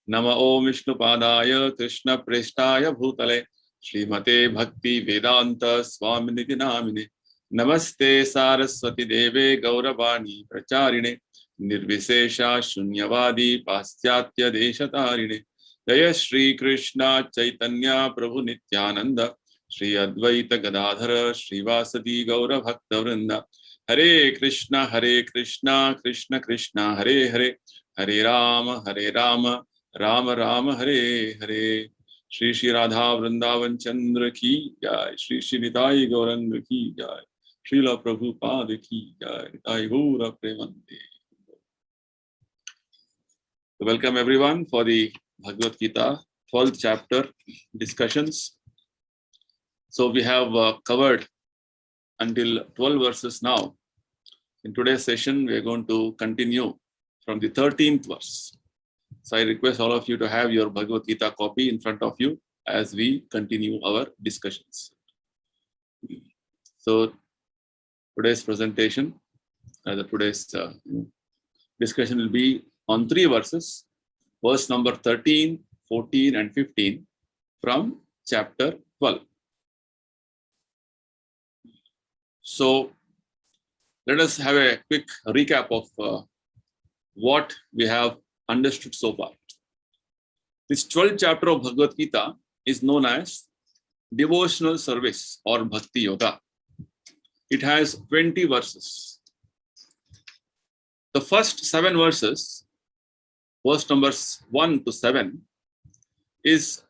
Nama Om Vishnupadaya Krishna Preshtaya Bhutale Srimate Bhakti Vedanta Swaminiti Namine Namaste Saraswati Deve Gauravani Pracharine Nirvisesha Shunyavadi Paschatya Deshatarine Jaya Shri Krishna Chaitanya Prabhu Nityananda Shri Advaita Gadadhara Shri Vasadi Gaura Bhakta Vrinda Hare Krishna Krishna Krishna Hare Hare Hare Rama Rama Rama Hare Hare Shri Shri Radha Vrindavan Chandra Ki Jai Shri Shri Nitai Gauranga Ki Jai Srila Prabhupada Ki Jai Nitai Gaura Premanande. Welcome everyone for the Bhagavad Gita 12th chapter discussions. So we have covered until 12 verses now. In today's session we are going to continue from the 13th verse. So I request all of you to have your Bhagavad Gita copy in front of you as we continue our discussions. So today's presentation, today's discussion will be on 3 verses, verse number 13, 14 and 15 from chapter 12. So let us have a quick recap of what we have understood so far. This 12th chapter of Bhagavad Gita is known as devotional service or bhakti yoga. It has 20 verses. The first 7 verses, verse numbers 1 to 7, is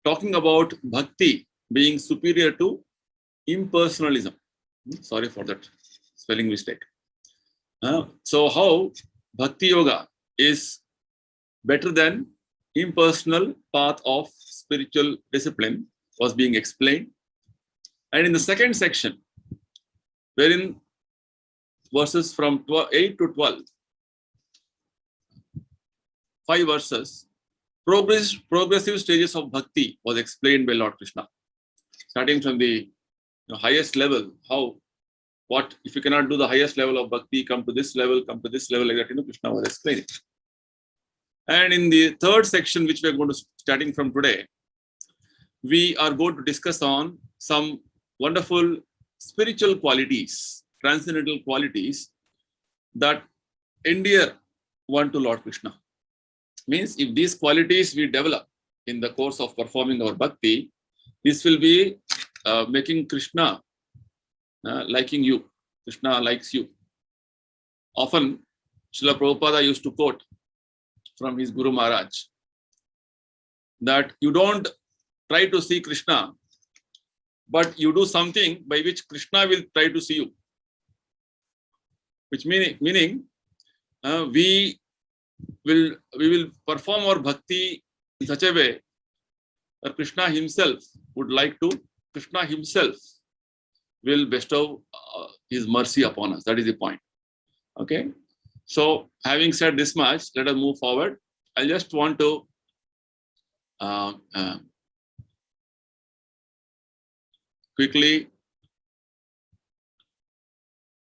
talking about bhakti being superior to impersonalism. Sorry for that spelling mistake. So how Bhakti Yoga is better than impersonal path of spiritual discipline was being explained. And in the second section, wherein verses from 8 to 12, 5 verses, progressive stages of bhakti was explained by Lord Krishna. Starting from the highest level, what if you cannot do the highest level of bhakti, come to this level, like that, Krishna was explaining. And in the third section, which we are going to starting from today, we are going to discuss on some wonderful spiritual qualities, transcendental qualities that endear one to Lord Krishna. Means if these qualities we develop in the course of performing our bhakti, this will be making Krishna liking you. Krishna likes you. Often, Srila Prabhupada used to quote from his Guru Maharaj that you don't try to see Krishna, but you do something by which Krishna will try to see you. Which meaning we will perform our bhakti in such a way that Krishna himself will bestow his mercy upon us. That is the point. Okay. So having said this much, let us move forward. I just want to quickly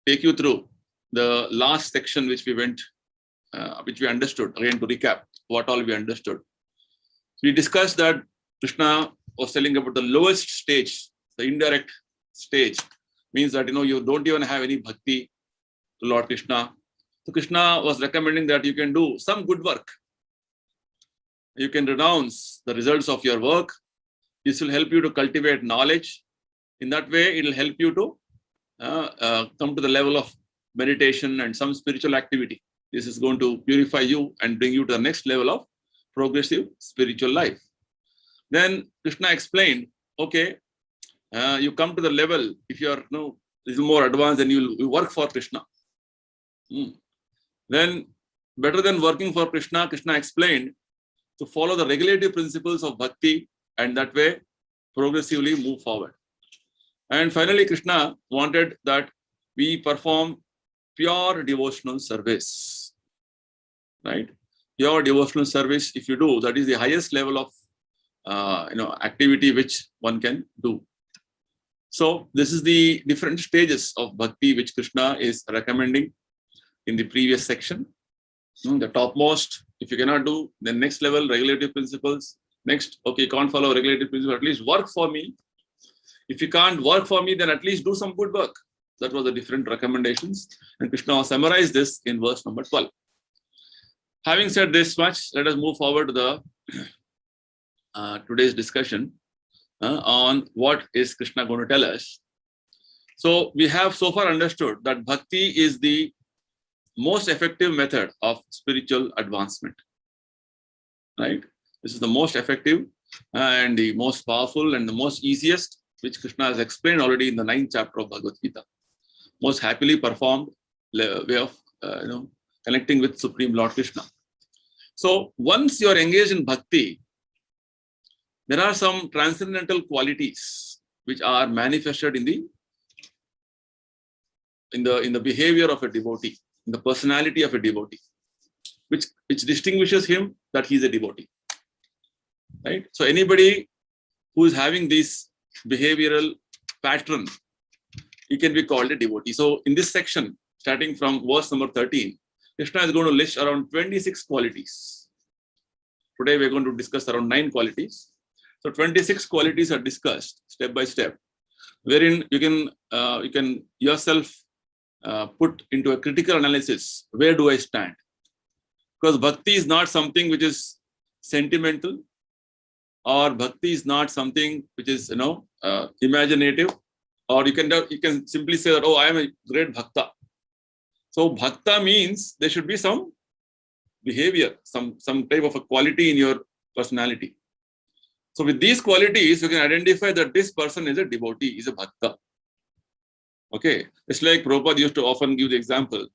take you through the last section which we went, which we understood. Again, to recap what all we understood. We discussed that Krishna was telling about the lowest stage, the indirect stage, means that you don't even have any bhakti to Lord Krishna. So Krishna was recommending that you can do some good work. You can renounce the results of your work. This will help you to cultivate knowledge. In that way, it will help you to come to the level of meditation and some spiritual activity. This is going to purify you and bring you to the next level of progressive spiritual life. Then Krishna explained, okay, you come to the level, if you are a little more advanced, then you will work for Krishna. Then better than working for Krishna, Krishna explained to follow the regulative principles of bhakti and that way progressively move forward. And finally, Krishna wanted that we perform pure devotional service. Right? Pure devotional service, if you do, that is the highest level of activity which one can do. So this is the different stages of bhakti which Krishna is recommending in the previous section. The topmost, if you cannot do, then next level, regulative principles. Next, okay, can't follow regulative principles, at least work for me. If you can't work for me, then at least do some good work. That was the different recommendations. And Krishna summarized this in verse number 12. Having said this much, let us move forward to the today's discussion on what is Krishna going to tell us. So we have so far understood that bhakti is the most effective method of spiritual advancement. Right? This is the most effective and the most powerful and the most easiest, which Krishna has explained already in the 9th chapter of Bhagavad Gita. Most happily performed way of connecting with Supreme Lord Krishna. So once you are engaged in bhakti, there are some transcendental qualities which are manifested in the behavior of a devotee, in the personality of a devotee, which distinguishes him that he is a devotee. Right? So anybody who is having this behavioral pattern, he can be called a devotee. So in this section, starting from verse number 13, Krishna is going to list around 26 qualities. Today we're going to discuss around 9 qualities. So 26 qualities are discussed step by step, wherein you can yourself put into a critical analysis. Where do I stand? Because bhakti is not something which is sentimental, or bhakti is not something which is imaginative, or you can simply say that, oh, I am a great bhakta. So bhakta means there should be some behavior, some type of a quality in your personality. So with these qualities, you can identify that this person is a devotee, is a bhakta. Okay, it's like Prabhupada used to often give the example.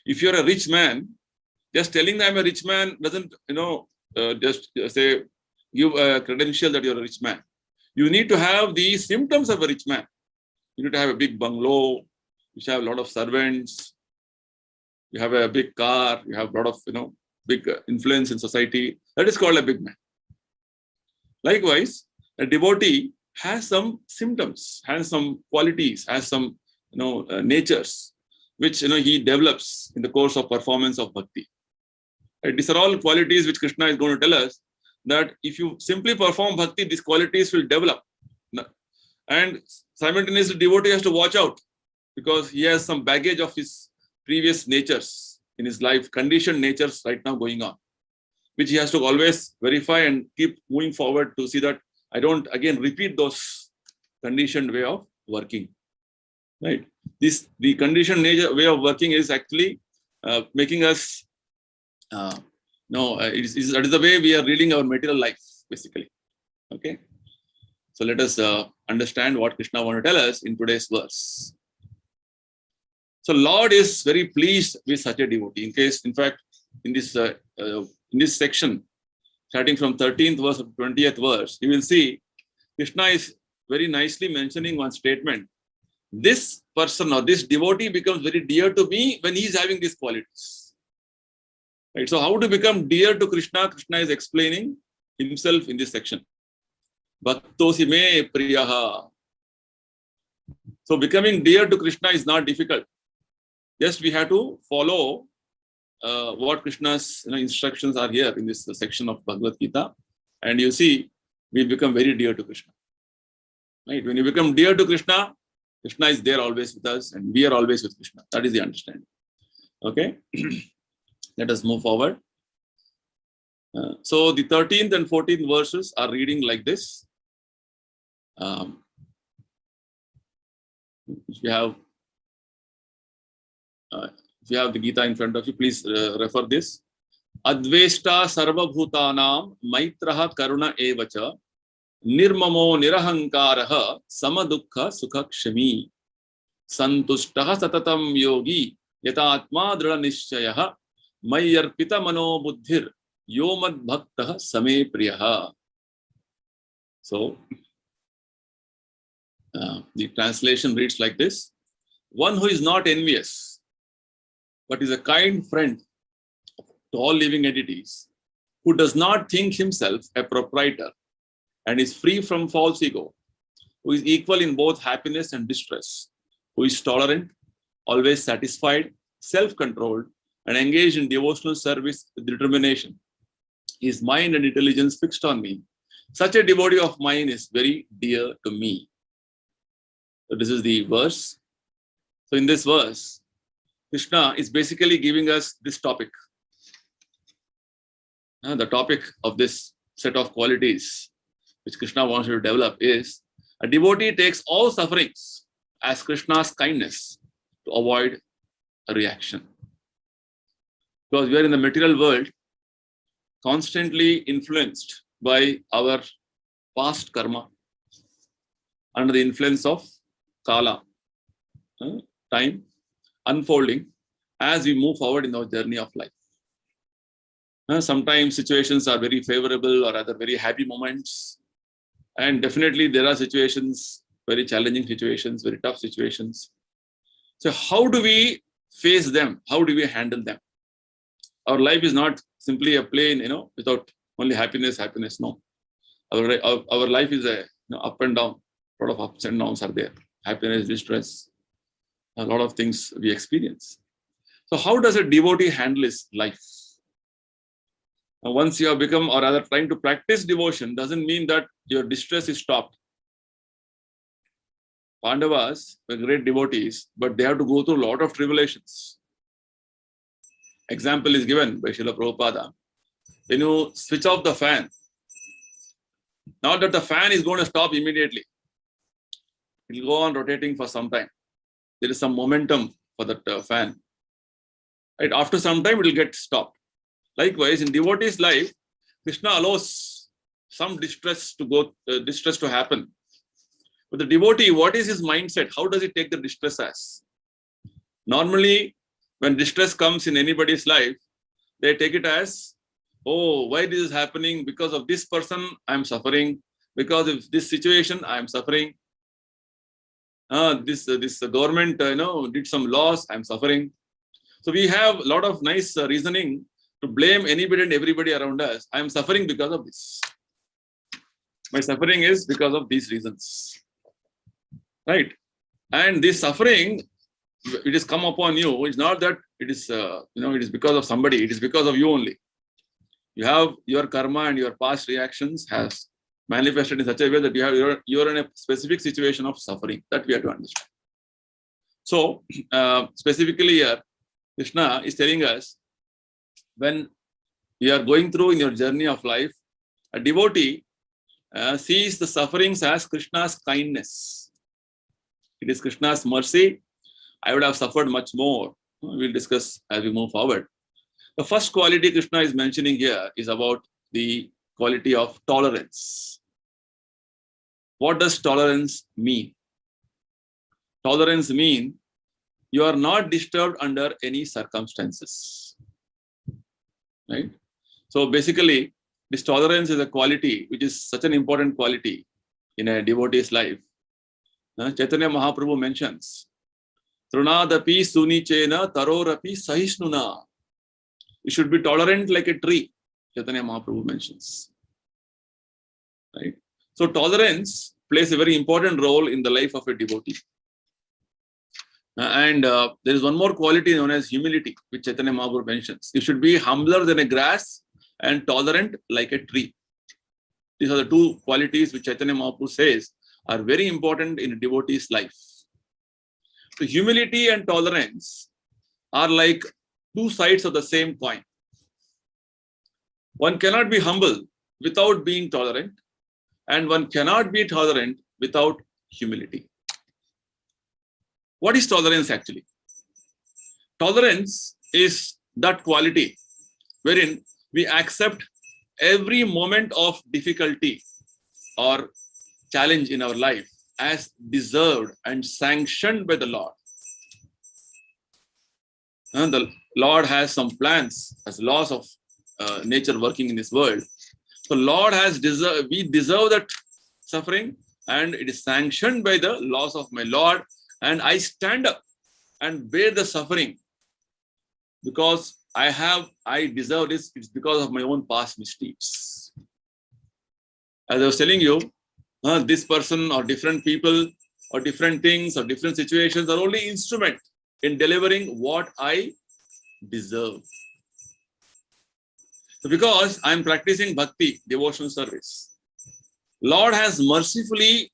If you're a rich man, just telling them I'm a rich man doesn't, just say, give a credential that you're a rich man. You need to have the symptoms of a rich man. You need to have a big bungalow, you should have a lot of servants, you have a big car, you have a lot of, big influence in society. That is called a big man. Likewise, a devotee has some symptoms, has some qualities, has some natures, which he develops in the course of performance of bhakti. Right? These are all qualities which Krishna is going to tell us that if you simply perform bhakti, these qualities will develop. And simultaneously, devotee has to watch out because he has some baggage of his previous natures in his life, conditioned natures right now going on, which he has to always verify and keep moving forward to see that I don't again repeat those conditioned way of working. Right? The conditioned way of working is actually making us that is the way we are leading our material life, basically. Okay. So let us understand what Krishna wants to tell us in today's verse. So Lord is very pleased with such a devotee. In fact, in this section, starting from 13th verse to 20th verse, you will see Krishna is very nicely mentioning one statement. This person or this devotee becomes very dear to me when he is having these qualities. Right? So how to become dear to Krishna? Krishna is explaining himself in this section. Bhaktosi me priyaha. So becoming dear to Krishna is not difficult. Just we have to follow what Krishna's instructions are here in this section of Bhagavad Gita, and you see we become very dear to Krishna. Right? When you become dear to Krishna, Krishna is there always with us, and we are always with Krishna. That is the understanding. Okay, let us move forward. So the 13th and 14th verses are reading like this. If you have the Gita in front of you, please refer this. Adveshta sarva bhutanam maitraha karuna evacha nirmamo nirahankaraha samadukha sukhakshami santushtaha satatam yogi yatatma drana nishchayaha mayyarpita mano buddhir yomad bhaktaha same priyaha. So the translation reads like this. One who is not envious, but is a kind friend to all living entities, who does not think himself a proprietor and is free from false ego, who is equal in both happiness and distress, who is tolerant, always satisfied, self-controlled, and engaged in devotional service with determination, his mind and intelligence fixed on me. Such a devotee of mine is very dear to me. So this is the verse. So in this verse, Krishna is basically giving us this topic. The topic of this set of qualities which Krishna wants you to develop is a devotee takes all sufferings as Krishna's kindness to avoid a reaction. Because we are in the material world, constantly influenced by our past karma, under the influence of kala, time unfolding as we move forward in our journey of life. Sometimes situations are very favorable or other very happy moments. And definitely there are situations, very challenging situations, very tough situations. So how do we face them? How do we handle them? Our life is not simply a plane, without only happiness. No. Our life is a up and down. A lot of ups and downs are there. Happiness, distress, a lot of things we experience. So how does a devotee handle his life? Now, once you have become, or rather trying to practice devotion, doesn't mean that your distress is stopped. Pandavas were great devotees, but they have to go through a lot of tribulations. Example is given by Srila Prabhupada. When you switch off the fan, not that the fan is going to stop immediately. It will go on rotating for some time. There is some momentum for that fan. Right? After some time, it will get stopped. Likewise, in devotee's life, Krishna allows some distress to happen. But the devotee, what is his mindset? How does he take the distress as? Normally, when distress comes in anybody's life, they take it as, oh, why this is happening? Because of this person, I am suffering. Because of this situation, I am suffering. This government, did some loss, I am suffering. So we have a lot of nice reasoning to blame anybody and everybody around us. I am suffering because of this. My suffering is because of these reasons. Right? And this suffering, it has come upon you. It's not that it is, it is because of somebody. It is because of you only. You have your karma and your past reactions has manifested in such a way that you are in a specific situation of suffering. That we have to understand. So, specifically here, Krishna is telling us, when you are going through in your journey of life, a devotee sees the sufferings as Krishna's kindness. It is Krishna's mercy. I would have suffered much more. We'll discuss as we move forward. The first quality Krishna is mentioning here is about the quality of tolerance. What does tolerance mean? Tolerance means you are not disturbed under any circumstances. Right? So basically, this tolerance is a quality which is such an important quality in a devotee's life. Chaitanya Mahaprabhu mentions, Trunadapi sunichena tarorapi sahishnuna. You should be tolerant like a tree, Chaitanya Mahaprabhu mentions. Right? So tolerance plays a very important role in the life of a devotee. And there is one more quality known as humility, which Chaitanya Mahaprabhu mentions. You should be humbler than a grass and tolerant like a tree. These are the two qualities which Chaitanya Mahaprabhu says are very important in a devotee's life. So humility and tolerance are like two sides of the same coin. One cannot be humble without being tolerant, and one cannot be tolerant without humility. What is tolerance actually? Tolerance is that quality wherein we accept every moment of difficulty or challenge in our life as deserved and sanctioned by the Lord. And the Lord has some plans as laws of nature working in this world. So Lord has we deserve that suffering, and it is sanctioned by the laws of my Lord. And I stand up and bear the suffering because I deserve this. It's because of my own past mistakes. As I was telling you, this person or different people or different things or different situations are only instrument in delivering what I deserve. So because I am practicing bhakti, devotional service, Lord has mercifully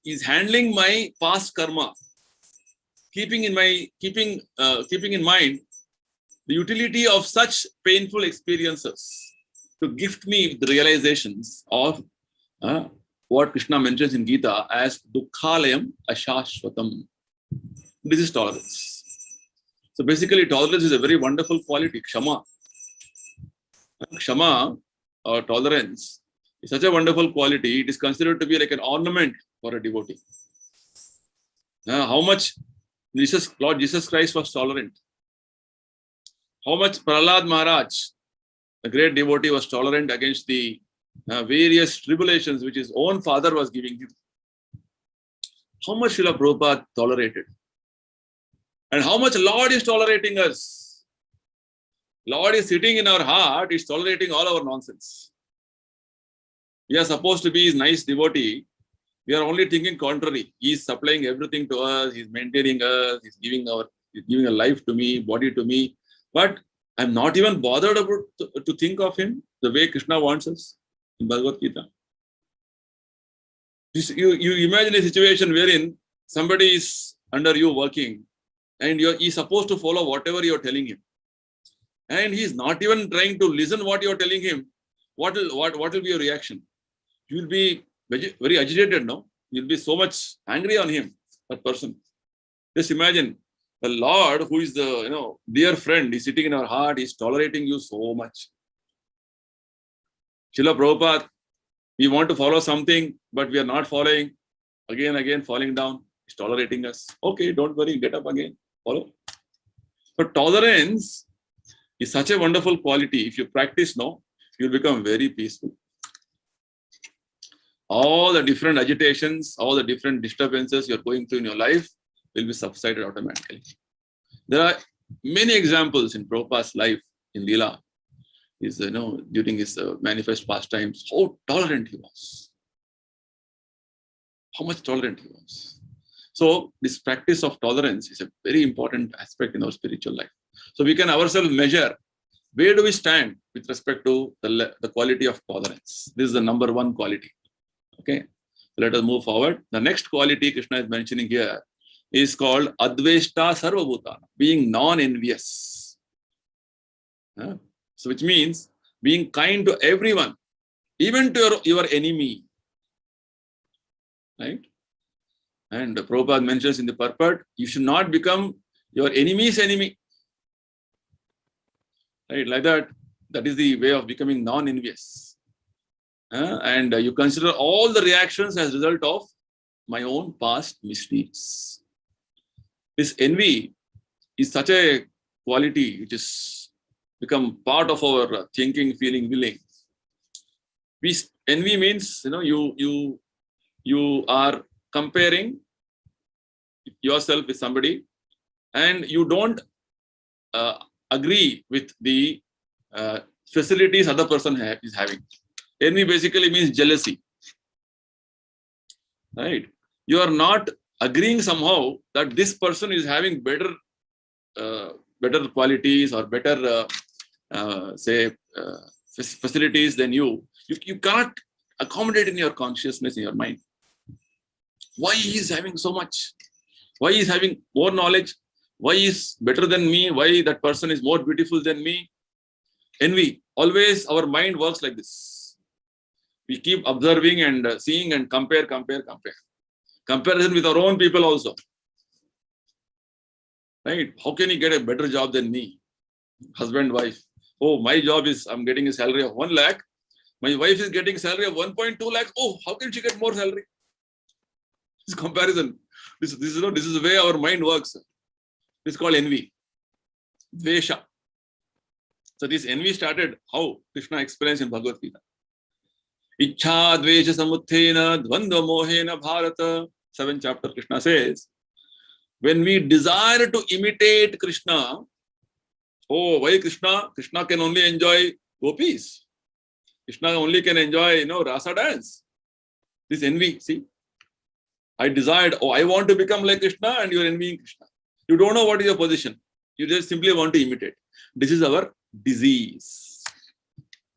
is handling my past karma, keeping in mind the utility of such painful experiences to gift me the realizations of what Krishna mentions in Gita as dukkhalayam ashashvatam. This is tolerance. So basically, tolerance is a very wonderful quality. Kshama. Kshama or tolerance is such a wonderful quality. It is considered to be like an ornament for a devotee. How much Lord Jesus Christ was tolerant. How much Prahlad Maharaj, the great devotee, was tolerant against the various tribulations which his own father was giving him. How much Srila Prabhupada tolerated. And how much Lord is tolerating us. Lord is sitting in our heart, is tolerating all our nonsense. We are supposed to be his nice devotee. We are only thinking contrary. He is supplying everything to us. He is maintaining us. He is giving a life to me, body to me. But I'm not even bothered about to think of him the way Krishna wants us in Bhagavad Gita. You imagine a situation wherein somebody is under you working and he's supposed to follow whatever you're telling him. And he's not even trying to listen what you're telling him. What will be your reaction? You will be very agitated, no? You'll be so much angry on him, that person. Just imagine the Lord, who is the dear friend, is sitting in our heart, is tolerating you so much. Srila Prabhupada, we want to follow something, but we are not following. Again, falling down. He's tolerating us. Okay, don't worry, get up again, follow. But tolerance is such a wonderful quality. If you practice, you'll become very peaceful. All the different agitations, all the different disturbances you're going through in your life will be subsided automatically. There are many examples in Prabhupada's life in Leela. During his manifest pastimes, how tolerant he was. How much tolerant he was. So this practice of tolerance is a very important aspect in our spiritual life. So we can ourselves measure where do we stand with respect to the quality of tolerance. This is the number one quality. Okay, let us move forward. The next quality Krishna is mentioning here is called Adveshta Sarvabhutana, being non-envious. So which means being kind to everyone, even to your enemy. Right? And Prabhupada mentions in the purport, you should not become your enemy's enemy. Right? Like that is the way of becoming non-envious. And you consider all the reactions as a result of my own past misdeeds. This envy is such a quality which is become part of our thinking, feeling, willing. Envy means you are comparing yourself with somebody, and you don't agree with the facilities other person is having. Envy basically means jealousy. Right? You are not agreeing somehow that this person is having better qualities or better facilities than you. You can't accommodate in your consciousness, in your mind. Why he is having so much? Why he is having more knowledge? Why he is better than me? Why that person is more beautiful than me? Envy. Always our mind works like this. We keep observing and seeing and compare. Comparison with our own people also. Right? How can he get a better job than me? Husband, wife. Oh, my job is, I'm getting a salary of 1 lakh. My wife is getting salary of 1.2 lakh. Oh, how can she get more salary? This comparison. This is the way our mind works. This is called envy. Dvesha. So this envy started how Krishna explains in Bhagavad Gita. Ichha dvesha samuthena dvandva mohena bharata. 7th chapter Krishna says, when we desire to imitate Krishna, oh, why Krishna? Krishna can only enjoy gopis. Krishna only can enjoy, rasa dance. This envy, see? I desired, I want to become like Krishna, and you're envying Krishna. You don't know what is your position. You just simply want to imitate. This is our disease.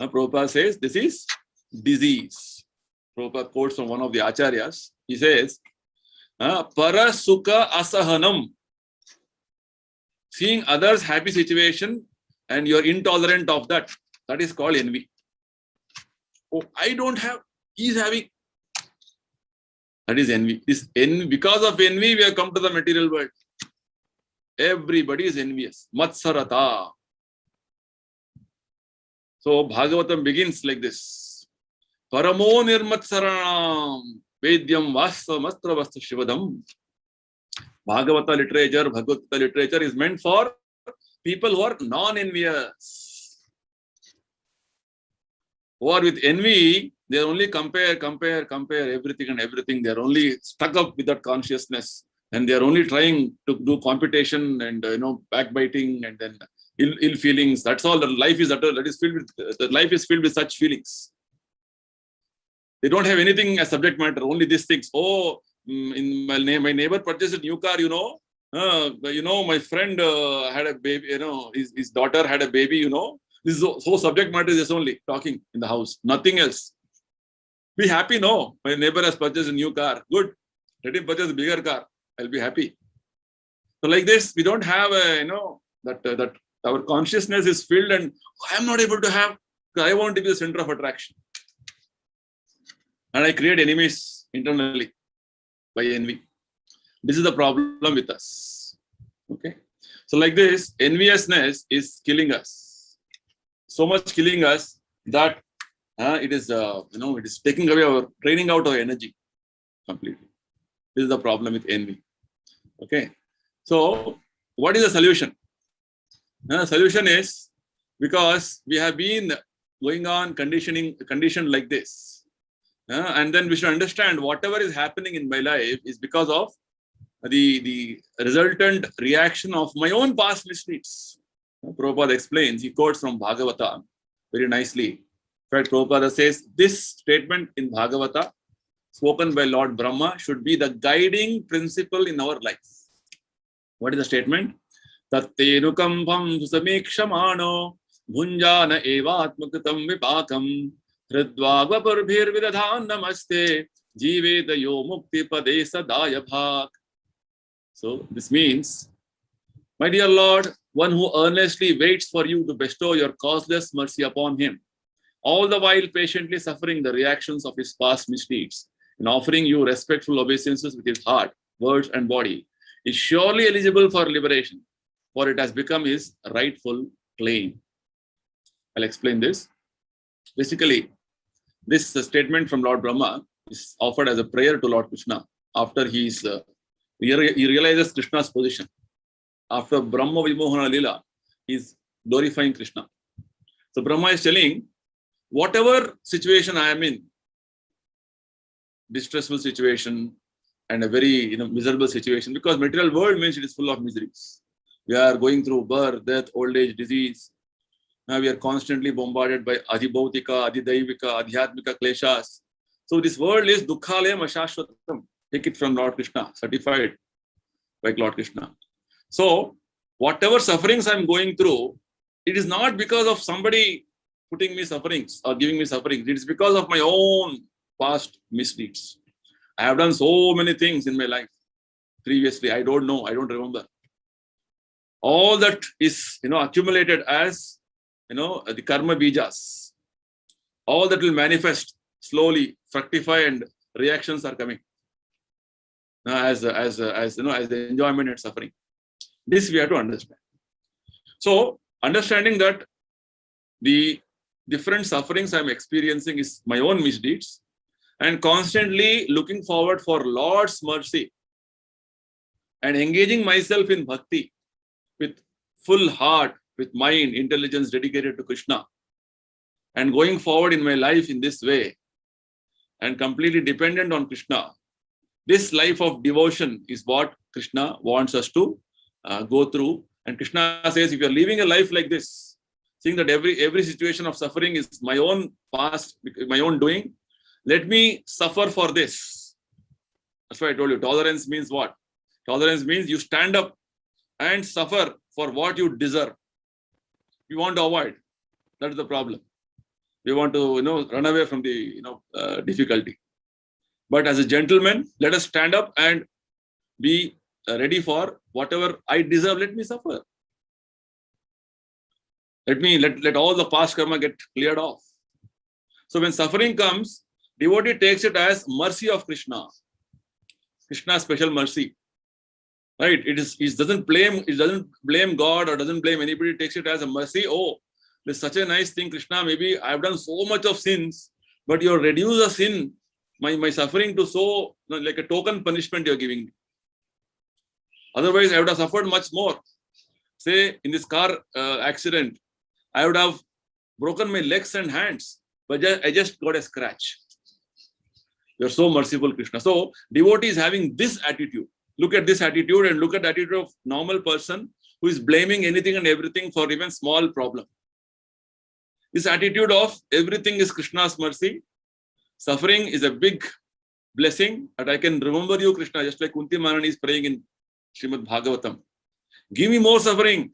Prabhupada says this is disease. Prabhupada quotes from one of the acharyas. He says, Parasukha asahanam. Seeing others' happy situation and you're intolerant of that. That is called envy. Oh, I don't have, he's having. That is envy. Because of envy, we have come to the material world. Everybody is envious. Matsarata. So Bhagavatam begins like this. Paramo nirmatsaranam vedyam vasa mastra vasta shivadam. Bhagavata literature, Bhagavad Gita literature is meant for people who are non-envious. Who are with envy, they only compare everything and everything. They are only stuck up with that consciousness, and they are only trying to do competition and backbiting and then ill feelings. That's all. The life is filled with such feelings. They don't have anything as subject matter. Only these things. Oh, in my neighbor purchased a new car. My friend had a baby. His daughter had a baby. This is so subject matter is just only talking in the house. Nothing else. Be happy, no. My neighbor has purchased a new car. Good. Let him purchase a bigger car. I'll be happy. So like this, we don't have that our consciousness is filled and I'm not able to have, because I want to be the center of attraction. And I create enemies internally by envy. This is the problem with us. Okay. So like this, enviousness is killing us. So much killing us that it is taking away draining out our energy completely. This is the problem with envy. Okay. So what is the solution? The solution is because we have been going on conditioned like this. And then we should understand whatever is happening in my life is because of the resultant reaction of my own past misdeeds. Prabhupada explains, he quotes from Bhagavata very nicely. In fact, Prabhupada says this statement in Bhagavata, spoken by Lord Brahma, should be the guiding principle in our life. What is the statement? Tattenukambham samikshamano bhunjana evatmakatam vipakam hridvagvaparbhir vidadhan namaste jivedayo mukti pade sadaya bhak. So this means, my dear Lord, one who earnestly waits for you to bestow your causeless mercy upon him, all the while patiently suffering the reactions of his past misdeeds and offering you respectful obeisances with his heart, words, and body, is surely eligible for liberation, for it has become his rightful claim. I'll explain this. Basically, this statement from Lord Brahma is offered as a prayer to Lord Krishna after he realizes Krishna's position. After Brahma Vimohana Lila, he is glorifying Krishna. So Brahma is telling, whatever situation I am in, distressful situation and a very miserable situation, because material world means it is full of miseries. We are going through birth, death, old age, disease. Now we are constantly bombarded by adhibhautika, adhidaivika, adhyatmika kleshas. So this world is dukkhalayam ashashvatam. Take it from Lord Krishna, certified by Lord Krishna. So whatever sufferings I'm going through, it is not because of somebody putting me sufferings or giving me sufferings. It is because of my own past misdeeds. I have done so many things in my life previously. I don't know. I don't remember. All that is accumulated as the karma bijas. All that will manifest slowly, fructify, and reactions are coming as the enjoyment and suffering. This we have to understand. So understanding that the different sufferings I'm experiencing is my own misdeeds, and constantly looking forward for Lord's mercy and engaging myself in bhakti with full heart, with mind, intelligence dedicated to Krishna, and going forward in my life in this way and completely dependent on Krishna. This life of devotion is what Krishna wants us to go through. And Krishna says, if you're living a life like this, seeing that every situation of suffering is my own past, my own doing, let me suffer for this. That's why I told you, tolerance means what? Tolerance means you stand up and suffer for what you deserve. We want to avoid. That is the problem. We want to, run away from the, difficulty. But as a gentleman, let us stand up and be ready for whatever I deserve. Let me suffer. Let all the past karma get cleared off. So when suffering comes, devotee takes it as mercy of Krishna. Krishna's special mercy. Right? It doesn't blame God or doesn't blame anybody. It takes it as a mercy. Oh, there's such a nice thing, Krishna. Maybe I've done so much of sins, but you reduce the sin, my suffering to so like a token punishment you're giving me. Otherwise, I would have suffered much more. Say in this car accident, I would have broken my legs and hands, but I just got a scratch. You're so merciful, Krishna. So devotee is having this attitude. Look at this attitude and look at the attitude of normal person who is blaming anything and everything for even small problem. This attitude of everything is Krishna's mercy. Suffering is a big blessing that I can remember you, Krishna, just like Kunti Maharani is praying in Srimad Bhagavatam. Give me more suffering,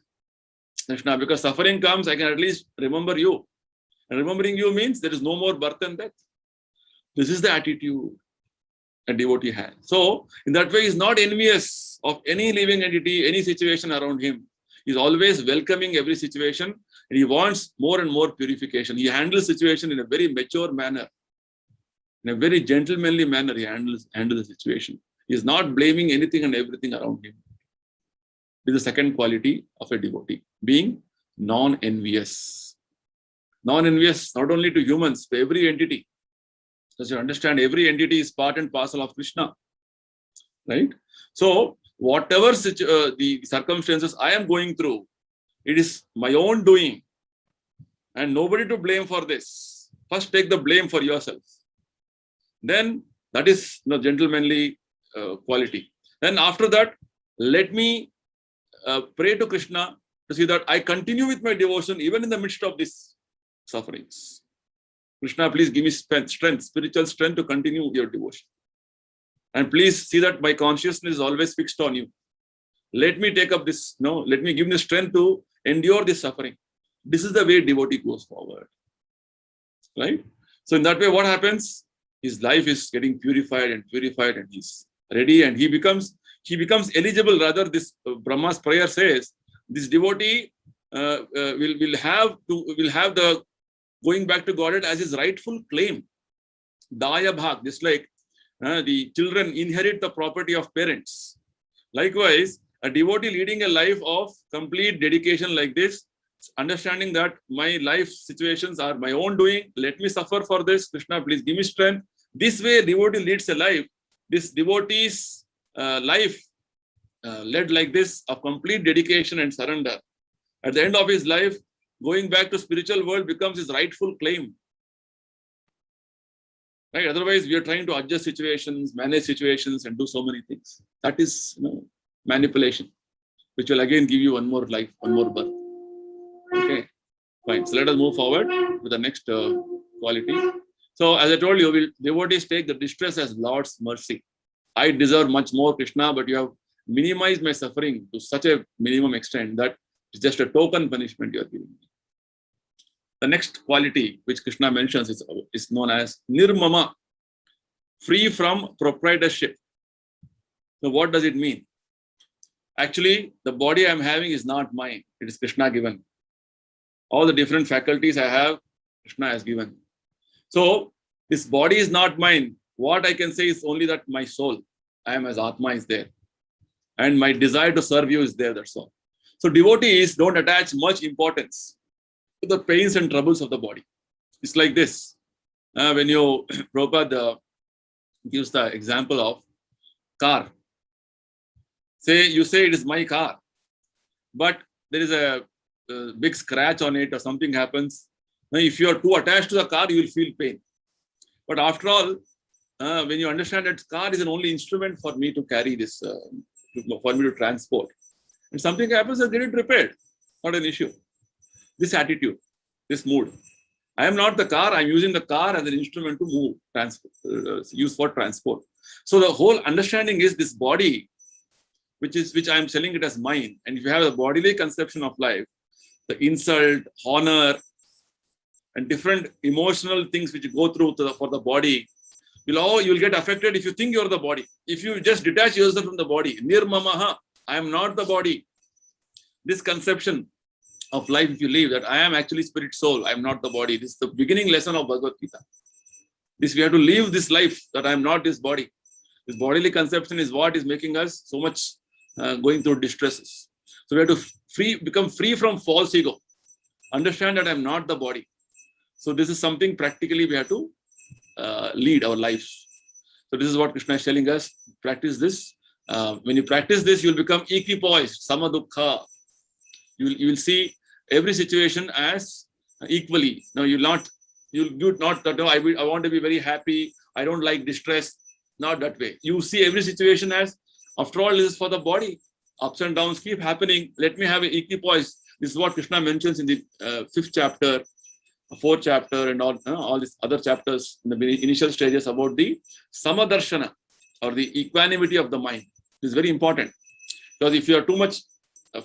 Krishna, because suffering comes, I can at least remember you. And remembering you means there is no more birth and death. This is the attitude a devotee has. So, in that way, he is not envious of any living entity, any situation around him. He is always welcoming every situation and he wants more and more purification. He handles situation in a very mature manner. In a very gentlemanly manner, he handles the situation. He is not blaming anything and everything around him. This is the second quality of a devotee, being non-envious. Non-envious not only to humans, to every entity. Because you understand, every entity is part and parcel of Krishna. Right? So, whatever the circumstances I am going through, it is my own doing. And nobody to blame for this. First, take the blame for yourself. Then, that is gentlemanly quality. Then after that, let me pray to Krishna to see that I continue with my devotion even in the midst of these sufferings. Krishna, please give me strength, spiritual strength to continue your devotion. And please see that my consciousness is always fixed on you. Let me take up this, let me give me strength to endure this suffering. This is the way devotee goes forward. Right? So in that way, what happens? His life is getting purified and he's ready and he becomes eligible. Rather, this Brahma's prayer says, this devotee will have the going back to Godhead as his rightful claim. Daya bhag, just like the children inherit the property of parents. Likewise, a devotee leading a life of complete dedication like this, understanding that my life situations are my own doing, let me suffer for this, Krishna, please give me strength. This way, devotee leads a life. This devotee's life led like this of complete dedication and surrender. At the end of his life, going back to spiritual world becomes his rightful claim. Right? Otherwise, we are trying to adjust situations, manage situations, and do so many things. That is manipulation, which will again give you one more life, one more birth. Okay, fine. So let us move forward with the next quality. So as I told you, devotees take the distress as Lord's mercy. I deserve much more, Krishna, but you have minimized my suffering to such a minimum extent that it's just a token punishment you are giving me. The next quality which Krishna mentions is known as nirmama, free from proprietorship. So what does it mean? Actually, the body I am having is not mine. It is Krishna given. All the different faculties I have, Krishna has given. So this body is not mine. What I can say is only that my soul, I am as Atma, is there. And my desire to serve you is there, that's all. So devotees don't attach much importance to the pains and troubles of the body. It's like this. When Prabhupada gives the example of car. You say it is my car, but there is a big scratch on it or something happens. Now, if you are too attached to the car, you will feel pain. But after all, when you understand that car is an only instrument for me to carry this, for me to transport, and something happens, I get it repaired. Not an issue. This attitude, this mood. I am not the car. I am using the car as an instrument to move, use for transport. So the whole understanding is this body which I am selling it as mine. And if you have a bodily conception of life, the insult, honor, and different emotional things which you go through for the body, you'll get affected if you think you're the body. If you just detach yourself from the body, nirmamaha, I am not the body. This conception of life, if you live, that I am actually spirit soul, I am not the body. This is the beginning lesson of Bhagavad Gita. This we have to live this life, that I am not this body. This bodily conception is what is making us so much going through distresses. So we have to become free from false ego. Understand that I am not the body. So this is something practically we have to lead our lives. So this is what Krishna is telling us. Practice this. When you practice this, you will become equipoised, samadukha. You will see every situation as equally. Now you'll not that, no, I want to be very happy. I don't like distress. Not that way. You see every situation as, after all, this is for the body. Ups and downs keep happening. Let me have an equipoise. This is what Krishna mentions in the 5th chapter, 4th chapter, and all these other chapters in the initial stages about the samadarshana, or the equanimity of the mind. This is very important, because if you are too much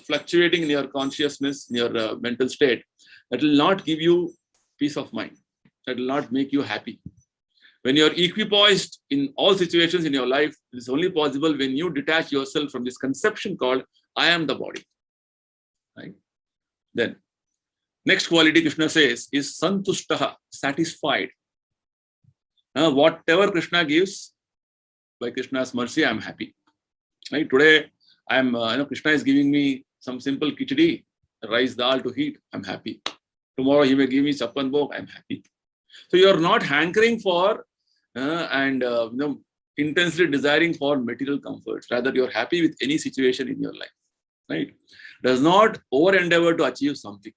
fluctuating in your consciousness, in your mental state, that will not give you peace of mind. That will not make you happy. When you are equipoised in all situations in your life, it is only possible when you detach yourself from this conception called I am the body. Right? Then, next quality Krishna says is santushtaha, satisfied. Whatever Krishna gives, by Krishna's mercy, I am happy. Right? Today, I am, Krishna is giving me some simple khichdi, rice dal to heat. I'm happy. Tomorrow he may give me chappan bhog. I'm happy. So you are not hankering for intensely desiring for material comforts. Rather, you are happy with any situation in your life. Right? Does not over endeavor to achieve something.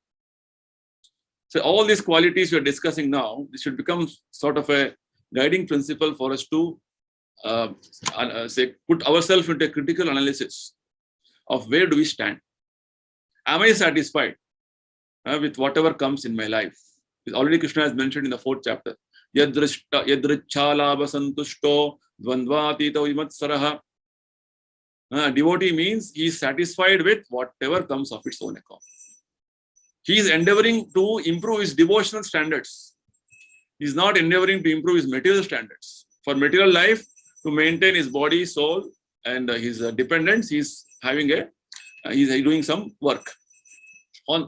So all these qualities we are discussing now, this should become sort of a guiding principle for us to put ourselves into a critical analysis of where do we stand. Am I satisfied with whatever comes in my life? Already Krishna has mentioned in the 4th chapter. Yadrichchalabha santushto dvandvatito vimatsaraha. Devotee means he is satisfied with whatever comes of its own account. He is endeavoring to improve his devotional standards. He is not endeavoring to improve his material standards. For material life, to maintain his body, soul, and his dependents, he is having he's doing some work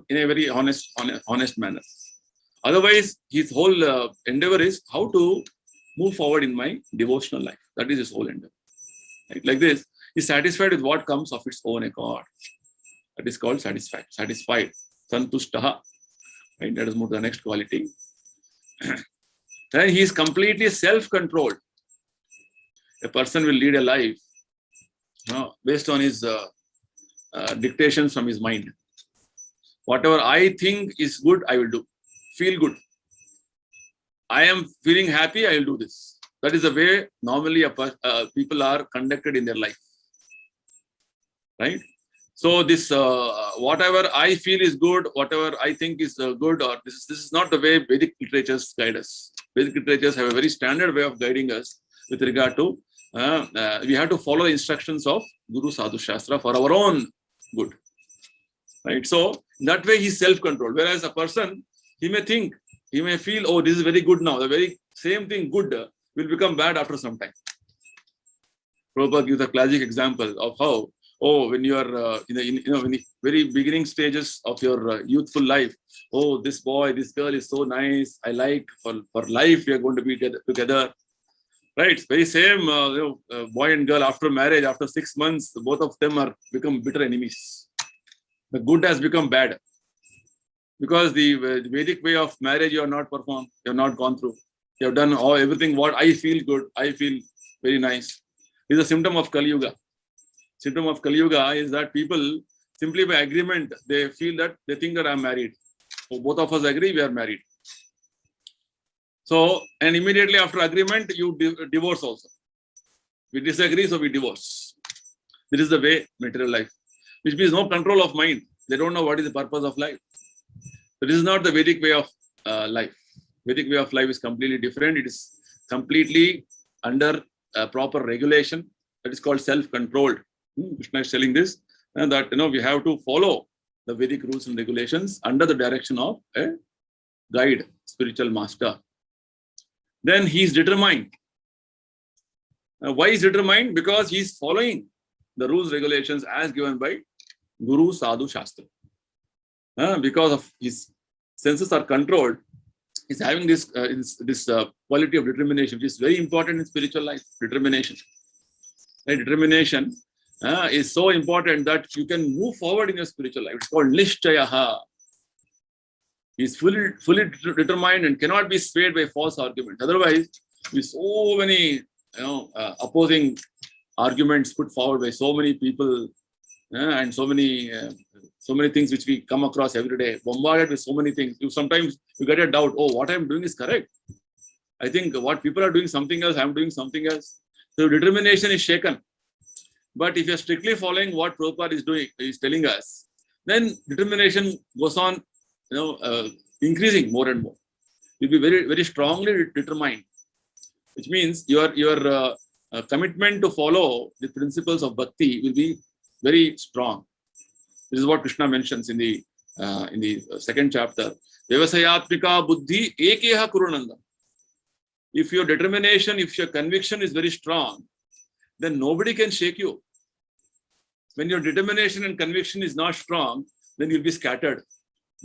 in a very honest manner. Otherwise, his whole endeavor is how to move forward in my devotional life. That is his whole endeavor. Right? Like this, he's satisfied with what comes of its own accord. That is called satisfied. Santushtaha. Right? That is more the next quality. Then he is completely self-controlled. A person will lead a life based on his dictations from his mind. Whatever I think is good, I will do. Feel good. I am feeling happy, I will do this. That is the way normally people are conducted in their life. Right? So this, whatever I feel is good, whatever I think is good, or this is not the way Vedic literatures guide us. Vedic literatures have a very standard way of guiding us with regard to, we have to follow the instructions of Guru Sadhu Shastra for our own good. Right? So, that way he is self-controlled. Whereas a person, he may feel, oh, this is very good now. The very same thing good will become bad after some time. Prabhupada gives a classic example of how, when you are in the very beginning stages of your youthful life, this boy, this girl is so nice. I like for life we are going to be together. Right? Very same boy and girl after marriage, after 6 months, both of them are become bitter enemies. The good has become bad. Because the Vedic way of marriage you have not performed, you have not gone through. You have done everything what I feel good, I feel very nice. This is a symptom of Kali Yuga. Symptom of Kali Yuga is that people simply by agreement, they feel that they think that I am married. So both of us agree we are married. So, and immediately after agreement, you divorce also. We disagree, so we divorce. This is the way material life, which means no control of mind. They don't know what is the purpose of life. So this is not the Vedic way of life. Vedic way of life is completely different. It is completely under proper regulation. That is called self-controlled. Krishna is telling this, and that we have to follow the Vedic rules and regulations under the direction of a guide, spiritual master. Then he is determined. Why is determined? Because he is following the rules, regulations as given by Guru, Sadhu, Shastra. Because of his senses are controlled, he's having this quality of determination, which is very important in spiritual life. Determination. Right? Determination is so important that you can move forward in your spiritual life. It's called Nishchayaha. He's fully determined and cannot be swayed by false arguments. Otherwise, with so many opposing arguments put forward by so many people and so many things which we come across every day, bombarded with so many things. Sometimes you get a doubt, what I'm doing is correct. I think what people are doing something else, I'm doing something else. So determination is shaken. But if you're strictly following what Prabhupada is telling us, then determination goes on increasing more and more. You'll be very, very strongly determined, which means your commitment to follow the principles of bhakti will be very strong. This is what Krishna mentions in the second chapter. Vyavasayatmika buddhi ekeha kurunanda. If your determination, if your conviction is very strong, then nobody can shake you. When your determination and conviction is not strong, then you'll be scattered.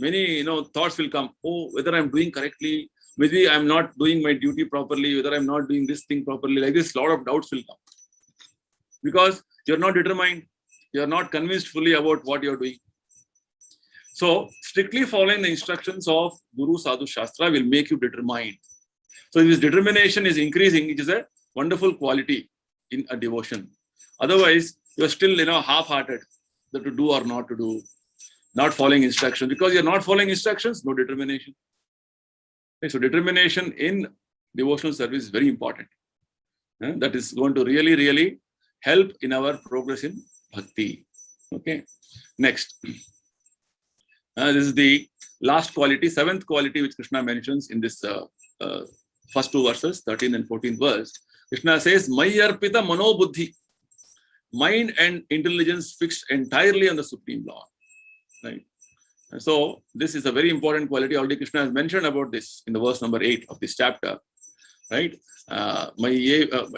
Many thoughts will come. Whether I'm doing correctly, maybe I'm not doing my duty properly, whether I'm not doing this thing properly. Like this, a lot of doubts will come. Because you're not determined. You're not convinced fully about what you're doing. So, strictly following the instructions of Guru, Sadhu, Shastra will make you determined. So, if this determination is increasing, it is a wonderful quality in a devotion. Otherwise, you're still half-hearted, that to do or not to do, not following instructions. Because you're not following instructions, no determination. Okay, so determination in devotional service is very important. That is going to really, really help in our progress in bhakti. Okay. Next. This is the last quality, seventh quality, which Krishna mentions in this first two verses, 13 and 14th verse. Krishna says, Mayarpita mano buddhi. Mind and intelligence fixed entirely on the Supreme Lord. Right. And so this is a very important quality. Already Krishna has mentioned about this in the verse number 8 of this chapter. Right. Mayeva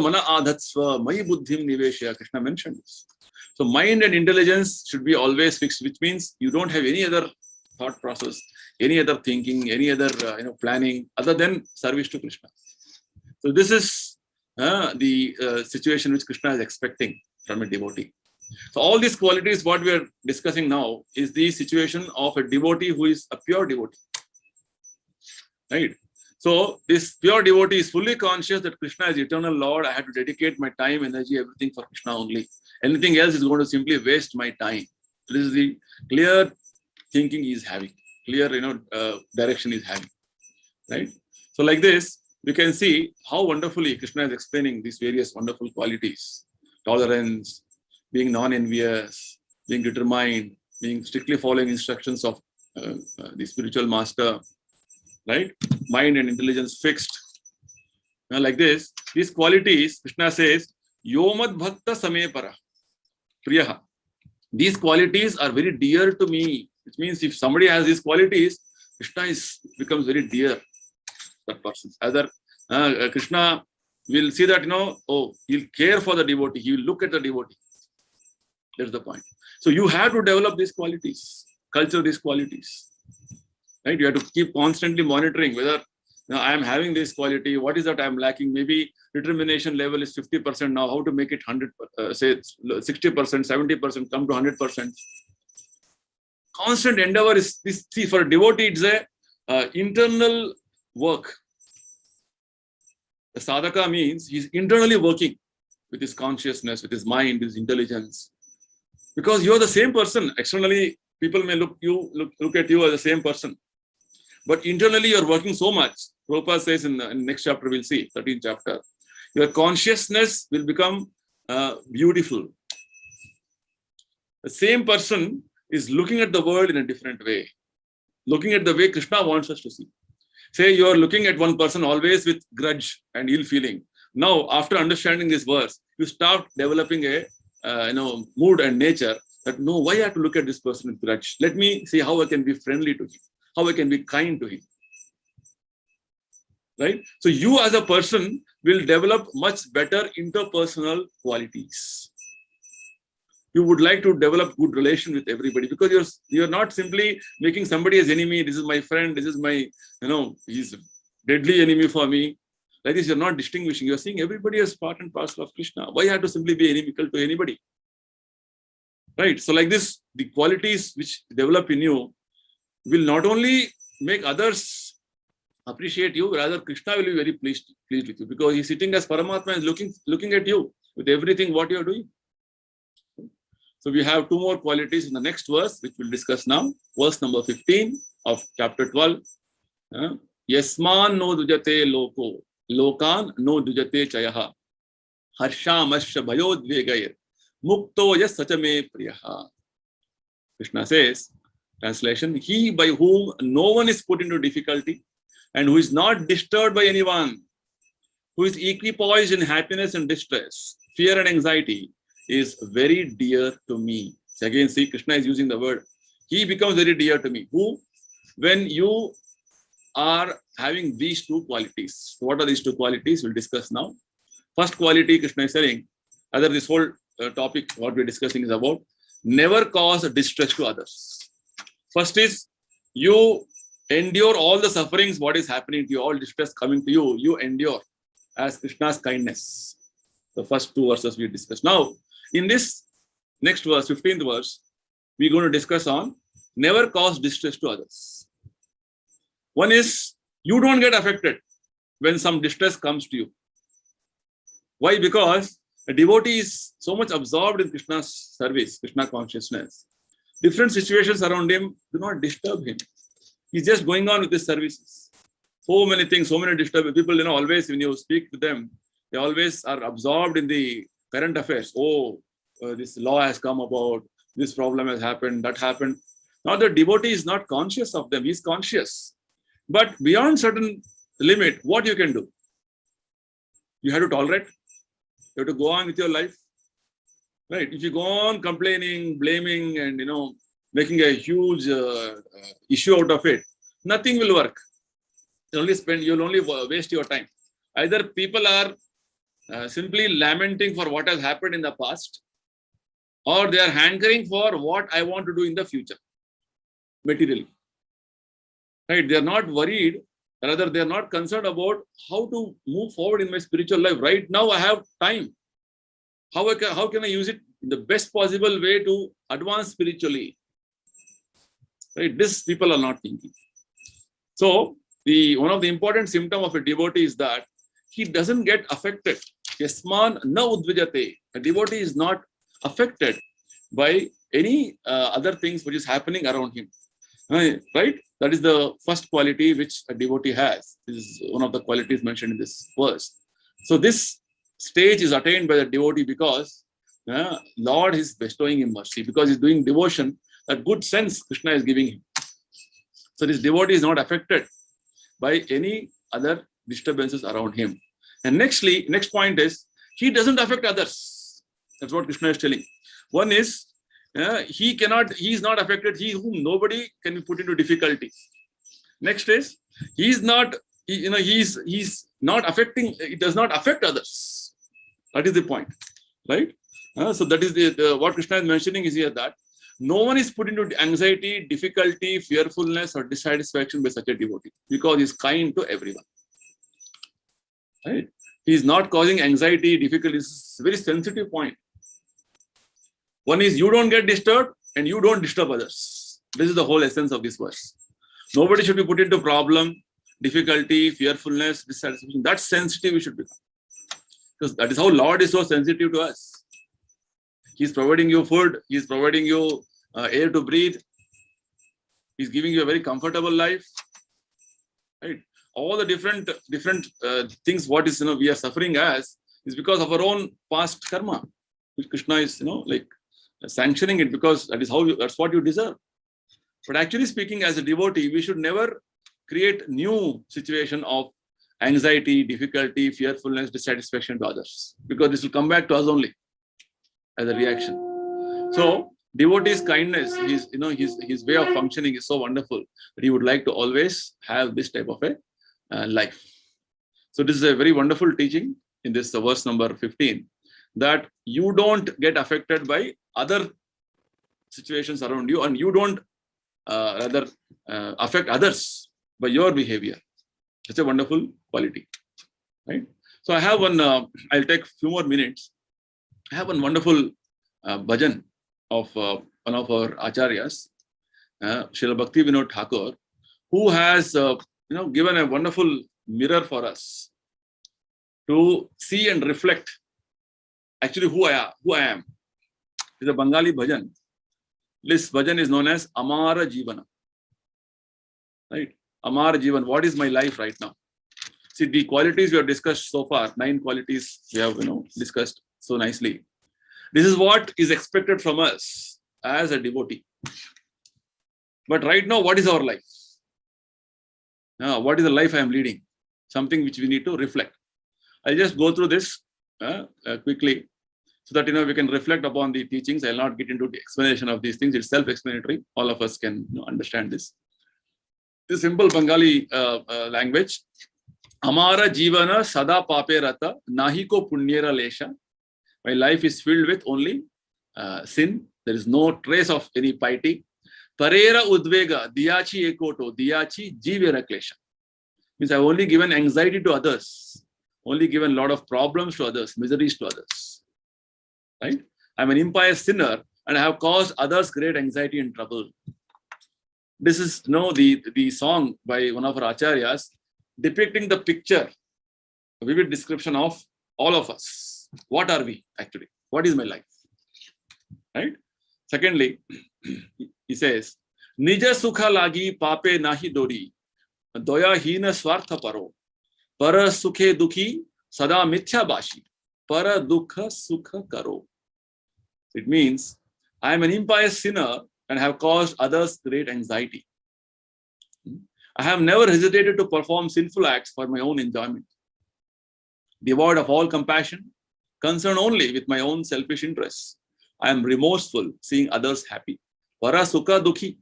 mana adhatsva, mayi buddhim niveshya. Krishna mentioned this. So mind and intelligence should be always fixed, which means you don't have any other thought process, any other thinking, any other planning other than service to Krishna. So this is the situation which Krishna is expecting from a devotee. So all these qualities, what we are discussing now, is the situation of a devotee who is a pure devotee. Right? So this pure devotee is fully conscious that Krishna is eternal Lord. I have to dedicate my time, energy, everything for Krishna only. Anything else is going to simply waste my time. This is the clear thinking he is having, clear direction he is having. Right? So like this, we can see how wonderfully Krishna is explaining these various wonderful qualities: tolerance, being non-envious, being determined, being strictly following instructions of the spiritual master, right? Mind and intelligence fixed. Now, like this, these qualities, Krishna says, Yomad Bhakta Same Para Priyaha. These qualities are very dear to me. Which means if somebody has these qualities, Krishna becomes very dear. That person. Either Krishna will see that, he'll care for the devotee, he will look at the devotee. That's the point. So you have to develop these qualities, culture these qualities. Right? You have to keep constantly monitoring whether I am having this quality, what is that I am lacking? Maybe determination level is 50% now, how to make it 100%, say 60%, 70%, come to 100%. Constant endeavor is this. See, for a devotee, it's a internal work. The sadhaka means he's internally working with his consciousness, with his mind, his intelligence. Because you're the same person. Externally, people may look at you as the same person. But internally, you're working so much. Prabhupada says in the next chapter, we'll see, 13th chapter, your consciousness will become beautiful. The same person is looking at the world in a different way. Looking at the way Krishna wants us to see. Say you are looking at one person always with grudge and ill feeling. Now, after understanding this verse, you start developing a mood and nature that no, why I have to look at this person with grudge? Let me see how I can be friendly to him, how I can be kind to him. Right? So you as a person will develop much better interpersonal qualities. You would like to develop good relation with everybody because you're not simply making somebody as enemy. This is my friend. This is my, he's a deadly enemy for me. Like this, you're not distinguishing. You're seeing everybody as part and parcel of Krishna. Why have to simply be inimical to anybody? Right? So like this, the qualities which develop in you will not only make others appreciate you, rather Krishna will be very pleased with you because he's sitting as Paramatma and looking at you with everything what you're doing. So we have two more qualities in the next verse, which we'll discuss now. Verse number 15 of chapter 12. Yasman no dujate loko, lokan no dujate chayaha, harshamasya bhayodvegayir, mukto yas sachame priyaha. Krishna says, translation, he by whom no one is put into difficulty and who is not disturbed by anyone, who is equipoised in happiness and distress, fear and anxiety, is very dear to me. So again, see, Krishna is using the word. He becomes very dear to me. Who? When you are having these two qualities. So what are these two qualities? We'll discuss now. First quality, Krishna is saying, either this whole topic, what we're discussing is about, never cause distress to others. First is, you endure all the sufferings, what is happening to you, all distress coming to you, you endure as Krishna's kindness. The first two verses we discussed. Now, in this next verse, 15th verse, we're going to discuss on never cause distress to others. One is, you don't get affected when some distress comes to you. Why? Because a devotee is so much absorbed in Krishna's service, Krishna consciousness. Different situations around him do not disturb him. He's just going on with his services. So many things, so many disturbing people, always when you speak to them, they always are absorbed in the current affairs. Oh, this law has come about, this problem has happened, that happened. Now the devotee is not conscious of them, he's conscious. But beyond certain limit, what you can do? You have to tolerate, you have to go on with your life. Right? If you go on complaining, blaming, and making a huge issue out of it, nothing will work. You'll only waste your time. Either people are simply lamenting for what has happened in the past, or they are hankering for what I want to do in the future, materially. Right? They are not worried, rather they are not concerned about how to move forward in my spiritual life. Right now I have time. How can I use it in the best possible way to advance spiritually? Right? This people are not thinking. So one of the important symptoms of a devotee is that he doesn't get affected. Yasman na udvijate. A devotee is not affected by any other things which is happening around him. Right? That is the first quality which a devotee has. This is one of the qualities mentioned in this verse. So this stage is attained by the devotee because Lord is bestowing him mercy, because he's doing devotion. That good sense Krishna is giving him. So this devotee is not affected by any other disturbances around him. And next point is, he doesn't affect others. That's what Krishna is telling. One is, he is not affected, he whom nobody can be put into difficulty. Next is, he's not affecting, it does not affect others. That is the point, right? So that is what Krishna is mentioning is here, that no one is put into anxiety, difficulty, fearfulness, or dissatisfaction by such a devotee, because he is kind to everyone. Right? He is not causing anxiety, difficulty. It's a very sensitive point. One is, you don't get disturbed and you don't disturb others. This is the whole essence of this verse. Nobody should be put into problem, difficulty, fearfulness, dissatisfaction. That's sensitive we should become. Because that is how Lord is so sensitive to us. He's providing you food. He's providing you air to breathe. He's giving you a very comfortable life. Right? All the different things what is we are suffering as is because of our own past karma, which Krishna is sanctioning it, because that's what you deserve. But actually speaking, as a devotee, we should never create new situation of anxiety, difficulty, fearfulness, dissatisfaction to others, because this will come back to us only. as a reaction. So devotee's kindness, his way of functioning is so wonderful that he would like to always have this type of a life. So this is a very wonderful teaching in this verse number 15, that you don't get affected by other situations around you, and you don't affect others by your behavior. It's a wonderful quality, right? So I have one, I'll take a few more minutes. I have one wonderful bhajan of one of our acharyas, Srila Bhakti Vinod Thakur, who has given a wonderful mirror for us to see and reflect actually who I am. It's a Bengali bhajan. This bhajan is known as Amara Jivana. Right? Amara Jivan. What is my life right now? See, the qualities we have discussed so far, 9 qualities we have discussed so nicely. This is what is expected from us as a devotee. But right now, what is our life? What is the life I am leading? Something which we need to reflect. I'll just go through this quickly so that we can reflect upon the teachings. I'll not get into the explanation of these things. It's self-explanatory. All of us can understand this. This simple Bengali language. Amara jivana sada pape rata nahi ko punyera lesha. My life is filled with only sin. There is no trace of any piety. Parera udvega diyachi ekoto diyachi jivera klesha. Means I've only given anxiety to others. Only given a lot of problems to others, miseries to others. Right? I'm an impious sinner and I have caused others great anxiety and trouble. This is the song by one of our acharyas depicting the picture, a vivid description of all of us. What are we actually? What is my life? Right? Secondly, he says, Nija sukha lagi pape nahi dori, doya hina swartha paro, para sukhe dukhi sada mithya bashi, para dukha sukha karo. It means I am an impious sinner and have caused others great anxiety. I have never hesitated to perform sinful acts for my own enjoyment. Devoid of all compassion, concerned only with my own selfish interests, I am remorseful seeing others happy. Para sukha dukhi,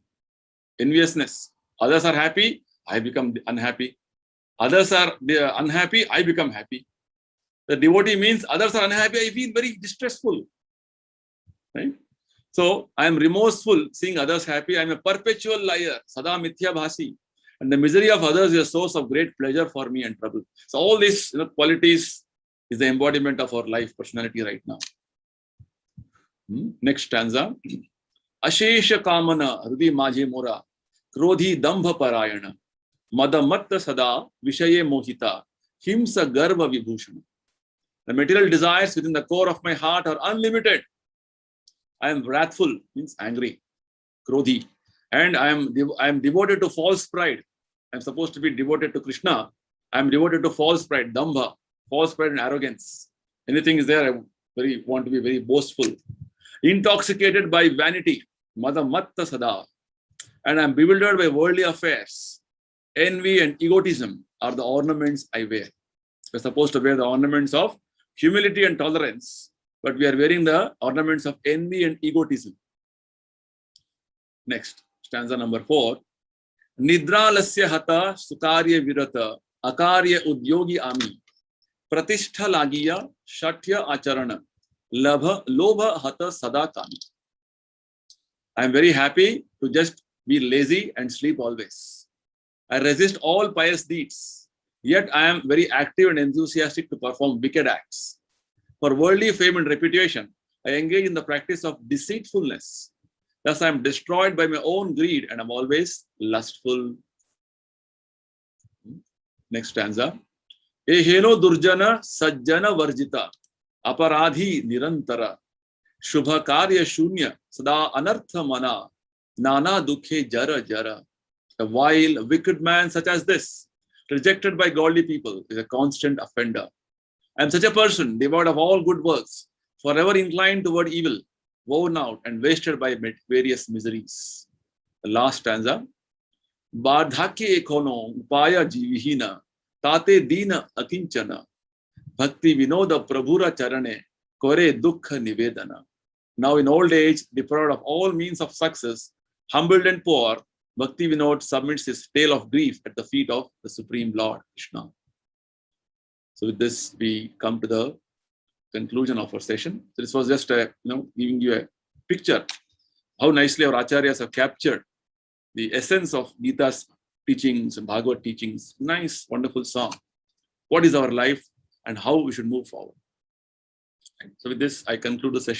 enviousness. Others are happy, I become unhappy. Others are unhappy, I become happy. The devotee means others are unhappy, I feel very distressful. Right? So I am remorseful seeing others happy. I am a perpetual liar, sada mithya bhasi. And the misery of others is a source of great pleasure for me and trouble. So all these qualities is the embodiment of our life personality right now. Next stanza. Ashesha kamana hrudi majhe mora, krodhi dambha parayana, madamatta sada vishaye mohita, himsa garva vibhushana. The material desires within the core of my heart are unlimited. I am wrathful, means angry, krodhi, and I am devoted to false pride. I am supposed to be devoted to Krishna. I am devoted to false pride, dambha, false pride and arrogance. Anything is there, I want to be very boastful. Intoxicated by vanity, madamatta sada, and I am bewildered by worldly affairs. Envy and egotism are the ornaments I wear. We are supposed to wear the ornaments of humility and tolerance, but we are wearing the ornaments of envy and egotism. Next, stanza number 4. Nidra lasya hata sukarya virata akarya udyogi ami pratishtha lagiya shatya acharana lobha hata sada kami. I am very happy to just be lazy and sleep always. I resist all pious deeds, yet I am very active and enthusiastic to perform wicked acts. For worldly fame and reputation, I engage in the practice of deceitfulness. Thus, I am destroyed by my own greed and I am always lustful. Next stanza. Eheno durjana sajjana varjita aparadhi nirantara shubha karya shunya sada anartha mana nana dukhe jara jara. A vile, wicked man such as this, rejected by godly people, is a constant offender. I am such a person, devoid of all good works, forever inclined toward evil, worn out and wasted by various miseries. The last stanza. Bardhakye ekono upaya jivihina tate dina akinchana bhakti vinoda prabhura charane kore dukkha nivedana. Now in old age, deprived of all means of success, humbled and poor, Bhakti Vinod submits his tale of grief at the feet of the Supreme Lord, Krishna. So with this, we come to the conclusion of our session. So this was just giving you a picture how nicely our acharyas have captured the essence of Gita's teachings and Bhagavad teachings. Nice, wonderful song. What is our life and how we should move forward. So with this, I conclude the session.